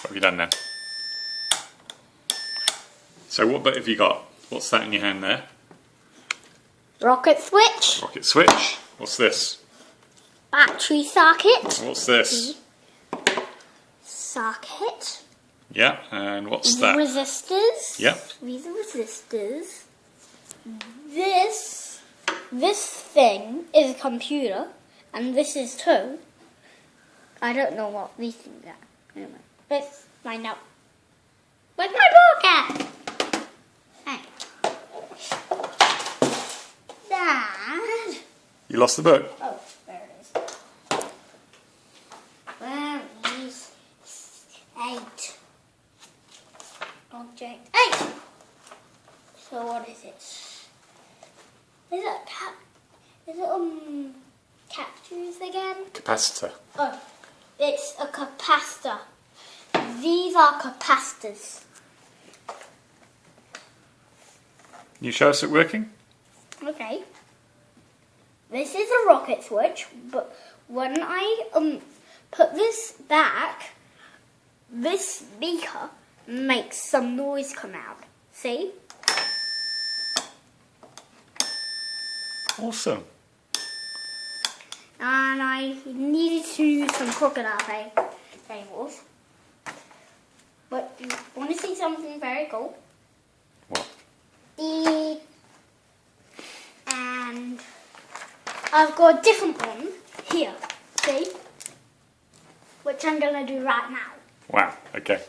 What have you done then? So what bit have you got? What's that in your hand there? Rocket switch. Rocket switch. What's this? Battery socket. What's this? Socket. Yeah, and what's that? Resistors. Yep. These are resistors. This thing is a computer, and this is too. I don't know what these things are. Anyway, let's find out. Where's my book at? Hey. Dad. You lost the book? Oh, there it is. Where is 8? Object 8. So what is it? Is it captures again? Capacitor. Oh, it's a capacitor. These are capacitors. Can you show us it working? Okay. This is a rocket switch, but when I put this back, this beaker makes some noise come out. See? Awesome. And I needed to use some crocodile tables. But you want to see something very cool? What? And I've got a different one here. See? Which I'm going to do right now. Wow, okay.